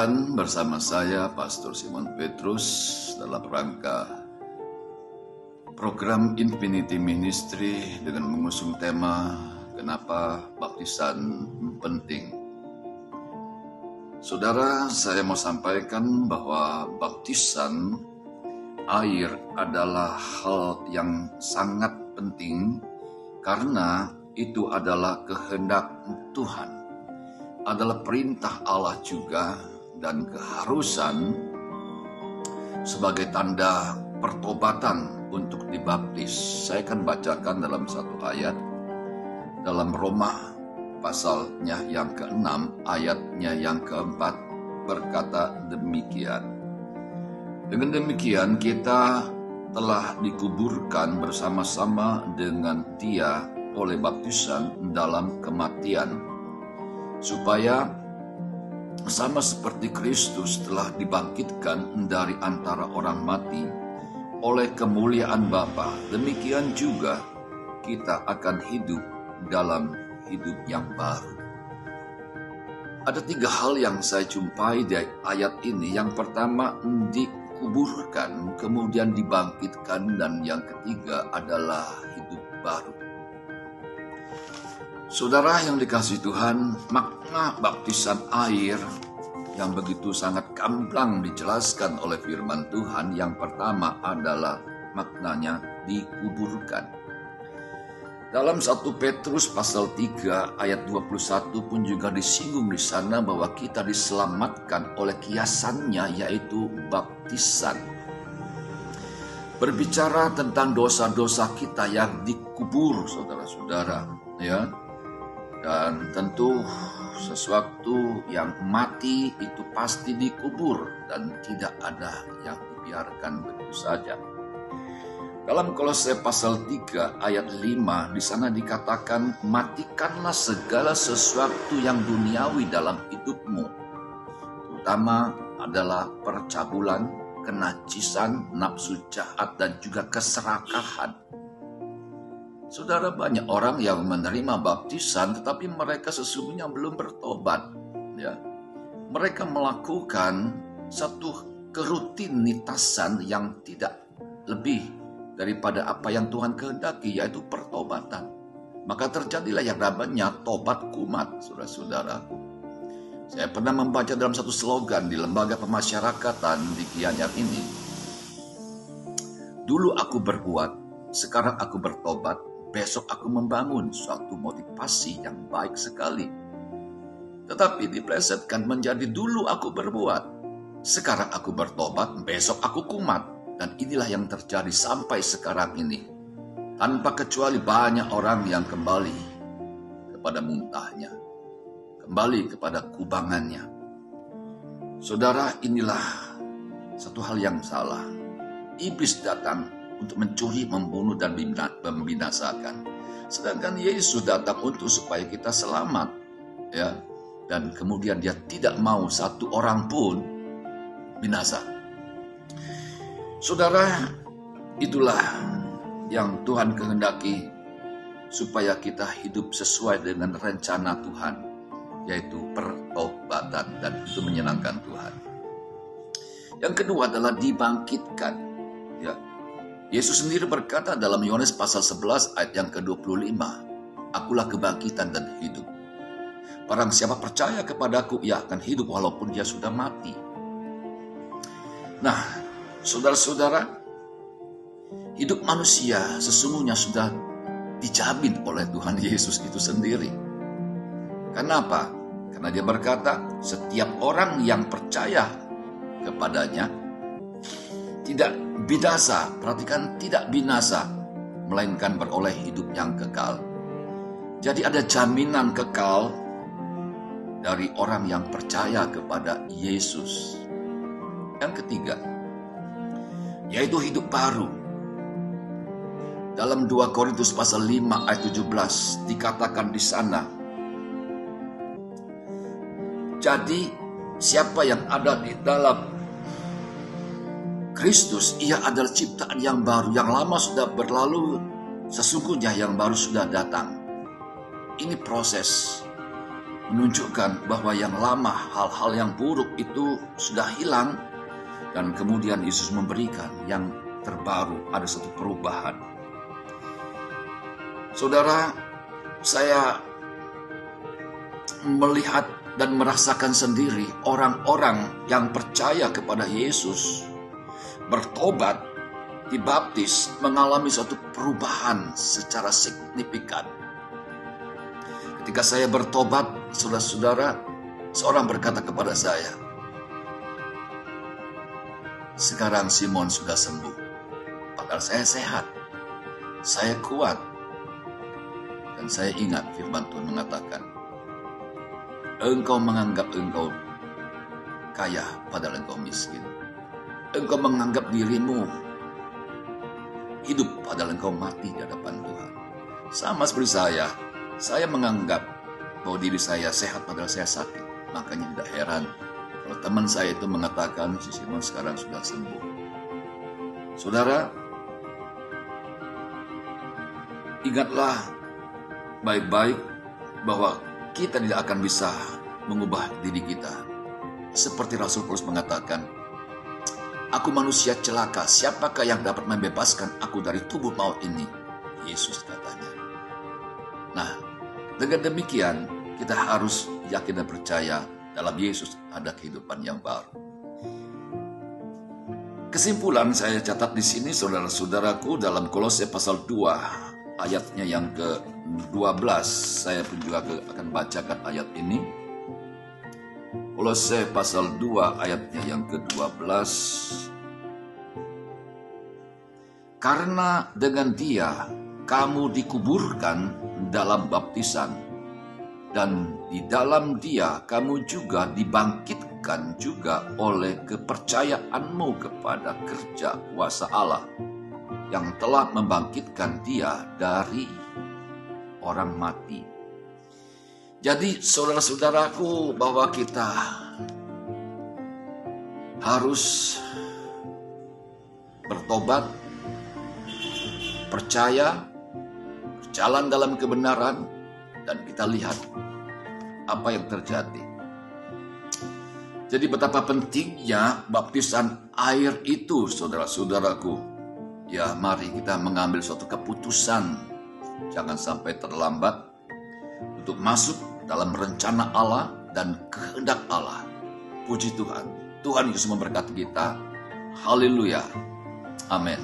Tuhan, bersama saya Pastor Simon Petrus dalam rangka program Infinity Ministry dengan mengusung tema kenapa baptisan penting. Saudara, saya mau sampaikan bahwa baptisan air adalah hal yang sangat penting karena itu adalah kehendak Tuhan, adalah perintah Allah juga, dan keharusan sebagai tanda pertobatan untuk dibaptis. Saya akan bacakan dalam satu ayat dalam Roma pasalnya yang ke-6 ayatnya yang ke-4 berkata demikian. Dengan demikian kita telah dikuburkan bersama-sama dengan Dia oleh baptisan dalam kematian, supaya sama seperti Kristus telah dibangkitkan dari antara orang mati oleh kemuliaan Bapa, demikian juga kita akan hidup dalam hidup yang baru. Ada 3 hal yang saya jumpai di ayat ini. Yang pertama, dikuburkan, kemudian dibangkitkan, dan yang ketiga adalah hidup baru. Saudara yang dikasihi Tuhan, makna baptisan air yang begitu sangat gamblang dijelaskan oleh firman Tuhan. Yang pertama adalah maknanya dikuburkan. Dalam 1 Petrus pasal 3 ayat 21 pun juga disinggung di sana bahwa kita diselamatkan oleh kiasannya, yaitu baptisan. Berbicara tentang dosa-dosa kita yang dikubur, saudara-saudara, ya. Dan tentu sesuatu yang mati itu pasti dikubur dan tidak ada yang dibiarkan begitu saja. Dalam Kolose pasal 3 ayat 5 di sana dikatakan, matikanlah segala sesuatu yang duniawi dalam hidupmu, terutama adalah percabulan, kenajisan, nafsu jahat, dan juga keserakahan. Saudara, banyak orang yang menerima baptisan tetapi mereka sesungguhnya belum bertobat, ya. Mereka melakukan satu kerutinitasan yang tidak lebih daripada apa yang Tuhan kehendaki, yaitu pertobatan. Maka terjadilah yang namanya tobat kumat, saudara-saudaraku. Saya pernah membaca dalam satu slogan di lembaga pemasyarakatan di Gianyar ini. Dulu aku berbuat, sekarang aku bertobat, besok aku membangun suatu motivasi yang baik sekali. Tetapi diplesetkan menjadi dulu aku berbuat, sekarang aku bertobat, besok aku kumat. Dan inilah yang terjadi sampai sekarang ini. Tanpa kecuali banyak orang yang kembali kepada muntahnya, kembali kepada kubangannya. Saudara, inilah satu hal yang salah. Iblis datang untuk mencuri, membunuh, dan membinasakan. Sedangkan Yesus datang untuk supaya kita selamat, ya. Dan kemudian Dia tidak mau satu orang pun binasa. Saudara, itulah yang Tuhan kehendaki, supaya kita hidup sesuai dengan rencana Tuhan, yaitu pertobatan, dan itu menyenangkan Tuhan. Yang kedua adalah dibangkitkan, ya. Yesus sendiri berkata dalam Yohanes pasal 11 ayat yang ke-25, akulah kebangkitan dan hidup. Barang siapa percaya kepadaku, ia akan hidup walaupun dia sudah mati. Nah, saudara-saudara, hidup manusia sesungguhnya sudah dijamin oleh Tuhan Yesus itu sendiri. Kenapa? Karena Dia berkata, setiap orang yang percaya kepadanya tidak binasa, perhatikan, tidak binasa, melainkan beroleh hidup yang kekal. Jadi ada jaminan kekal dari orang yang percaya kepada Yesus. Yang ketiga, yaitu hidup baru. Dalam 2 Korintus pasal 5 ayat 17 dikatakan di sana, jadi siapa yang ada di dalam Kristus, ia adalah ciptaan yang baru, yang lama sudah berlalu, sesungguhnya yang baru sudah datang. Ini proses menunjukkan bahwa yang lama, hal-hal yang buruk itu sudah hilang, dan kemudian Yesus memberikan yang terbaru, ada satu perubahan. Saudara, saya melihat dan merasakan sendiri orang-orang yang percaya kepada Yesus, bertobat, dibaptis, mengalami suatu perubahan secara signifikan. Ketika saya bertobat, saudara-saudara, seorang berkata kepada saya, "Sekarang Simon sudah sembuh." Padahal saya sehat, saya kuat. Dan saya ingat firman Tuhan mengatakan, "Engkau menganggap engkau kaya, padahal engkau miskin. Engkau menganggap dirimu hidup, padahal engkau mati di hadapan Tuhan." Sama seperti saya menganggap bahwa diri saya sehat, padahal saya sakit. Makanya tidak heran kalau teman saya itu mengatakan, "Si Simon sekarang sudah sembuh." Saudara, ingatlah baik-baik bahwa kita tidak akan bisa mengubah diri kita. Seperti Rasul Paulus mengatakan, "Aku manusia celaka, siapakah yang dapat membebaskan aku dari tubuh maut ini?" Yesus katanya. Nah, dengan demikian kita harus yakin dan percaya dalam Yesus ada kehidupan yang baru. Kesimpulan saya catat di sini, saudara-saudaraku, dalam Kolose pasal 2 ayatnya yang ke-12. Saya pun juga akan bacakan ayat ini. Kolose pasal 2 ayatnya yang ke-12. "Karena dengan Dia kamu dikuburkan dalam baptisan, dan di dalam Dia kamu juga dibangkitkan juga oleh kepercayaanmu kepada kerja kuasa Allah yang telah membangkitkan Dia dari orang mati." Jadi saudara-saudaraku, bahwa kita harus bertobat, percaya, berjalan dalam kebenaran, dan kita lihat apa yang terjadi. Jadi betapa pentingnya baptisan air itu, saudara-saudaraku. Ya, mari kita mengambil suatu keputusan, jangan sampai terlambat untuk masuk dalam rencana Allah dan kehendak Allah. Puji Tuhan. Tuhan Yesus memberkati kita. Haleluya. Amin.